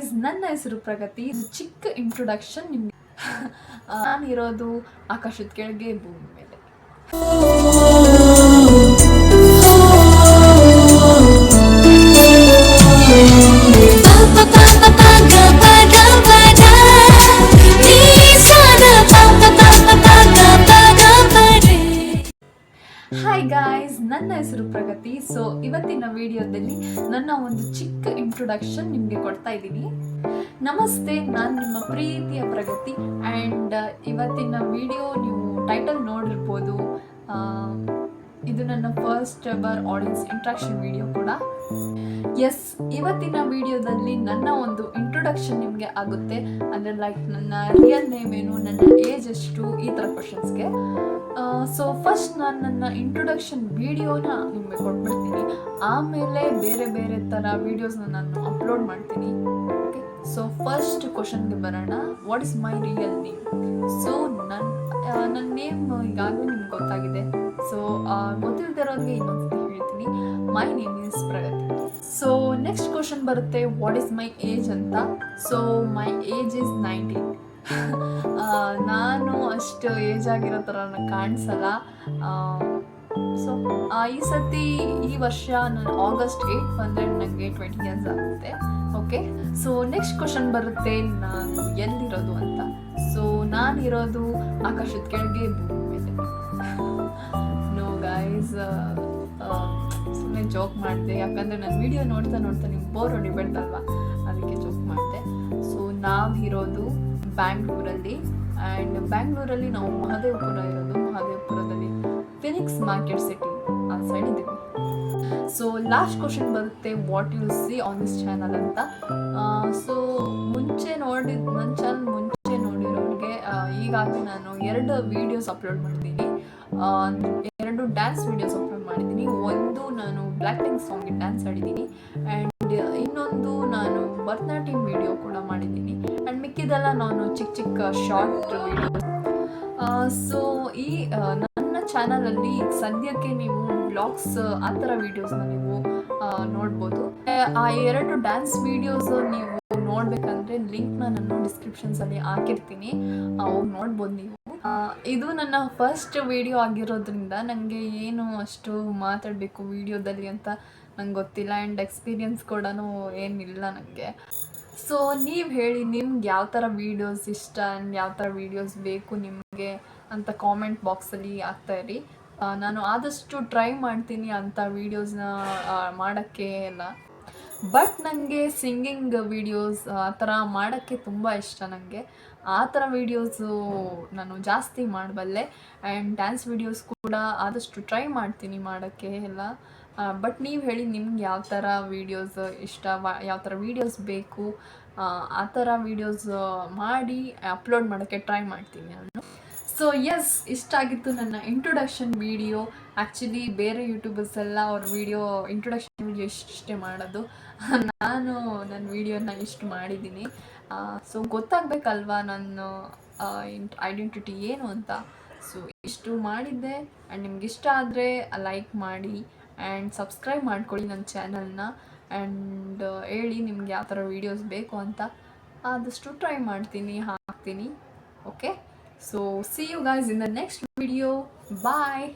Guys, ನನ್ನ ಹೆಸರು ಪ್ರಗತಿ. ಚಿಕ್ಕ ಇಂಟ್ರೊಡಕ್ಷನ್ ನಿಮಗೆ. ನಾನಿರೋದು ಆಕಾಶದ ಕೆಳಗೆ, ಭೂಮಿ ಮೇಲೆ. ಹಾಯ್ ಗಾಯ್ಸ್, ನನ್ನ ಹೆಸರು ಪ್ರಗತಿ. ಸೊ ಇವತ್ತಿನ ವಿಡಿಯೋದಲ್ಲಿ ನನ್ನ ಒಂದು ಚಿಕ್ಕ ಇಂಟ್ರೊಡಕ್ಷನ್ ನಿಮಗೆ ಕೊಡ್ತಾ ಇದ್ದೀನಿ. ನಮಸ್ತೆ, ನಾನು ನಿಮ್ಮ ಪ್ರೀತಿಯ ಪ್ರಗತಿ. ಆ್ಯಂಡ್ ಇವತ್ತಿನ ವಿಡಿಯೋ ನೀವು ಟೈಟಲ್ ನೋಡಿರ್ಬೋದು. ಇದು ನನ್ನ first ever audience interaction video ಕೂಡ. ಎಸ್, ಇವತ್ತಿನ ವಿಡಿಯೋದಲ್ಲಿ ನನ್ನ ಒಂದು ಇಂಟ್ರೊಡಕ್ಷನ್ ನಿಮಗೆ ಆಗುತ್ತೆ. ಅಂದರೆ ಲೈಕ್ ನನ್ನ ರಿಯಲ್ ನೇಮ್ ಏನು, ನನ್ನ ಏಜ್ ಎಷ್ಟು, ಈ ಥರ ಕ್ವಶನ್ಸ್ಗೆ. ಸೊ ಫಸ್ಟ್ ನಾನು ನನ್ನ ಇಂಟ್ರೊಡಕ್ಷನ್ ವಿಡಿಯೋನ ನಿಮಗೆ ಕೊಟ್ಬಿಡ್ತೀನಿ. ಆಮೇಲೆ ಬೇರೆ ಬೇರೆ ಥರ ವಿಡಿಯೋಸ್ನ ನಾನು ಅಪ್ಲೋಡ್ ಮಾಡ್ತೀನಿ. ಓಕೆ, ಸೊ ಫಸ್ಟ್ ಕ್ವಶನ್ಗೆ ಬರೋಣ. What is my real name? So ನನ್ನ ನೇಮ್ ಈಗಾಗಲೇ ನಿಮ್ಗೆ ಗೊತ್ತಾಗಿದೆ. ಸೊ ಗೊತ್ತಿಲ್ದಿರೋರಿಗೆ ಇನ್ನೊಂದ್ಸತಿ ಹೇಳ್ತೀನಿ. My name is Pragati. So next question ಬರುತ್ತೆ, ವಾಟ್ ಇಸ್ ಮೈ ಏಜ್ ಅಂತ. So my age is 19. ನಾನು ಅಷ್ಟು ಏಜ್ ಆಗಿರೋ ಥರ ಕಾಣಿಸಲ್ಲ. ಸೊ ಈ ವರ್ಷ ನಾನು August 8 ಬಂದರೆ ನನಗೆ 20 years ಆಗುತ್ತೆ. ಓಕೆ, ಸೊ ನೆಕ್ಸ್ಟ್ ಕ್ವಶನ್ ಬರುತ್ತೆ, ನಾನು ಎಲ್ಲಿರೋದು ಅಂತ. ಸೊ ನಾನಿರೋದು ಆಕಾಶದ ಕೆಳಗೆ, ಭೂಮಿ ಮೇಲೆ. ನೋ ಗೈಸ್, ಸುಮ್ಮನೆ ಜೋಕ್ ಮಾಡಿದೆ. ಯಾಕಂದರೆ ನಾನು ವಿಡಿಯೋ ನೋಡ್ತಾ ನಿಮ್ಗೆ ಬೋರ್ ಹೊಡಿಬೇಡ್ದಲ್ವ, ಅದಕ್ಕೆ ಜೋಕ್ ಮಾಡಿದೆ. ಸೊ ನಾವಿರೋದು ಬ್ಯಾಂಗ್ಳೂರಲ್ಲಿ. ಆ್ಯಂಡ್ ಬ್ಯಾಂಗ್ಳೂರಲ್ಲಿ ನಾವು ಮಹದೇವಪುರ ಇರೋದು. ಮಹದೇವಪುರದಲ್ಲಿ ಫಿನಿಕ್ಸ್ ಮಾರ್ಕೆಟ್ ಸಿಟಿ ಆ ಸೈಡ್ ಇದ್ದೀವಿ. ಸೊ ಲಾಸ್ಟ್ ಕ್ವಶನ್ ಬರುತ್ತೆ, what U C on this channel ಅಂತ. ಸೊ ನನ್ನ ಚಾನಲ್ ಮುಂಚೆ ನೋಡಿರೋರಿಗೆ ಈಗಾಗಲೇ ನಾನು 2 ವೀಡಿಯೋಸ್ ಅಪ್ಲೋಡ್ ಮಾಡಿದ್ದೀನಿ. 2 ಡ್ಯಾನ್ಸ್ ವೀಡಿಯೋಸ್ ಅಪ್ಲೋಡ್ ಮಾಡಿದ್ದೀನಿ. ಒಂದು ನಾನು ಬ್ಲ್ಯಾಕ್ ಪಿಂಕ್ ಸಾಂಗ್ಗೆ ಡ್ಯಾನ್ಸ್ ಆಡಿದ್ದೀನಿ. ಆ್ಯಂಡ್ ಇನ್ನೊಂದು ನಾನು ಭರತನಾಟ್ಯಂ ವಿಡಿಯೋ ಕೂಡ ಮಾಡಿದ್ದೀನಿ. ಆ್ಯಂಡ್ ಮಿಕ್ಕಿದೆಲ್ಲ ನಾನು ಚಿಕ್ಕ ಶಾರ್ಟ್ ವಿಡಿಯೋಸ್. ಸೊ ಈ ನನ್ನ ಚಾನಲಲ್ಲಿ ಸದ್ಯಕ್ಕೆ ನೀವು ವ್ಲಾಗ್ಸ್ ಆ ಥರ ವೀಡಿಯೋಸ್ನ ನೀವು ನೋಡ್ಬೋದು. ಆ 2 ಡ್ಯಾನ್ಸ್ ವೀಡಿಯೋಸ್ ನೀವು ನೋಡಬೇಕಂದ್ರೆ ಲಿಂಕ್ನ ನಾನು ಡಿಸ್ಕ್ರಿಪ್ಷನ್ಸಲ್ಲಿ ಹಾಕಿರ್ತೀನಿ, ಹೋಗಿ ನೋಡ್ಬೋದು ನೀವು. ಇದು ನನ್ನ ಫಸ್ಟ್ ವಿಡಿಯೋ ಆಗಿರೋದ್ರಿಂದ ನನಗೆ ಏನು ಅಷ್ಟು ಮಾತಾಡಬೇಕು ವಿಡಿಯೋದಲ್ಲಿ ಅಂತ ನಂಗೆ ಗೊತ್ತಿಲ್ಲ. ಆ್ಯಂಡ್ ಎಕ್ಸ್ಪೀರಿಯನ್ಸ್ ಕೂಡ ಏನಿಲ್ಲ ನನಗೆ. ಸೊ ನೀವು ಹೇಳಿ, ನಿಮ್ಗೆ ಯಾವ ಥರ ವೀಡಿಯೋಸ್ ಇಷ್ಟ ಆ್ಯಂಡ್ ಯಾವ ಥರ ವೀಡಿಯೋಸ್ ಬೇಕು ನಿಮಗೆ ಅಂತ ಕಾಮೆಂಟ್ ಬಾಕ್ಸಲ್ಲಿ ಹಾಕ್ತಾಯಿರಿ. ನಾನು ಆದಷ್ಟು ಟ್ರೈ ಮಾಡ್ತೀನಿ ಅಂಥ ವೀಡಿಯೋಸ್ನ ಮಾಡೋಕ್ಕೆ ಎಲ್ಲ. ಬಟ್ ನನಗೆ ಸಿಂಗಿಂಗ್ ವೀಡಿಯೋಸ್ ಆ ಥರ ಮಾಡೋಕ್ಕೆ ತುಂಬ ಇಷ್ಟ. ನನಗೆ ಆ ಥರ ವೀಡಿಯೋಸು ನಾನು ಜಾಸ್ತಿ ಮಾಡಬಲ್ಲೆ. ಆ್ಯಂಡ್ ಡ್ಯಾನ್ಸ್ ವೀಡಿಯೋಸ್ ಕೂಡ ಆದಷ್ಟು ಟ್ರೈ ಮಾಡ್ತೀನಿ ಮಾಡೋಕ್ಕೆ ಎಲ್ಲ. ಬಟ್ ನೀವು ಹೇಳಿ, ನಿಮ್ಗೆ ಯಾವ ಥರ ವೀಡಿಯೋಸ್ ಇಷ್ಟ, ಯಾವ ಥರ ವೀಡಿಯೋಸ್ ಬೇಕು, ಆ ಥರ ವೀಡಿಯೋಸ್ ಮಾಡಿ ಅಪ್ಲೋಡ್ ಮಾಡೋಕ್ಕೆ ಟ್ರೈ ಮಾಡ್ತೀನಿ ನಾನು. ಸೊ ಎಸ್, ಇಷ್ಟ ಆಗಿತ್ತು ನನ್ನ ಇಂಟ್ರೊಡಕ್ಷನ್ ವಿಡಿಯೋ. ಆ್ಯಕ್ಚುಲಿ ಬೇರೆ ಯೂಟ್ಯೂಬರ್ಸ್ ಎಲ್ಲ ಅವ್ರ ಇಂಟ್ರೊಡಕ್ಷನ್ ವಿಡಿಯೋ ಇಷ್ಟೇ ಮಾಡೋದು. ನಾನು ನನ್ನ ವಿಡಿಯೋನ ಇಷ್ಟು ಮಾಡಿದ್ದೀನಿ. ಸೊ ಗೊತ್ತಾಗಬೇಕಲ್ವಾ ನನ್ನ ಐಡೆಂಟಿಟಿ ಏನು ಅಂತ. ಸೊ ಇಷ್ಟು ಮಾಡಿದ್ದೆ. ಆ್ಯಂಡ್ ನಿಮ್ಗೆ ಇಷ್ಟ ಆದರೆ ಲೈಕ್ ಮಾಡಿ ಆ್ಯಂಡ್ ಸಬ್ಸ್ಕ್ರೈಬ್ ಮಾಡ್ಕೊಳ್ಳಿ ನನ್ನ ಚಾನಲ್ನ. ಆ್ಯಂಡ್ ಹೇಳಿ ನಿಮ್ಗೆ ಯಾವ ಥರ ವೀಡಿಯೋಸ್ ಬೇಕು ಅಂತ. ಆದಷ್ಟು ಟ್ರೈ ಮಾಡ್ತೀನಿ, ಹಾಕ್ತೀನಿ. Okay, so see you guys in the next video. Bye.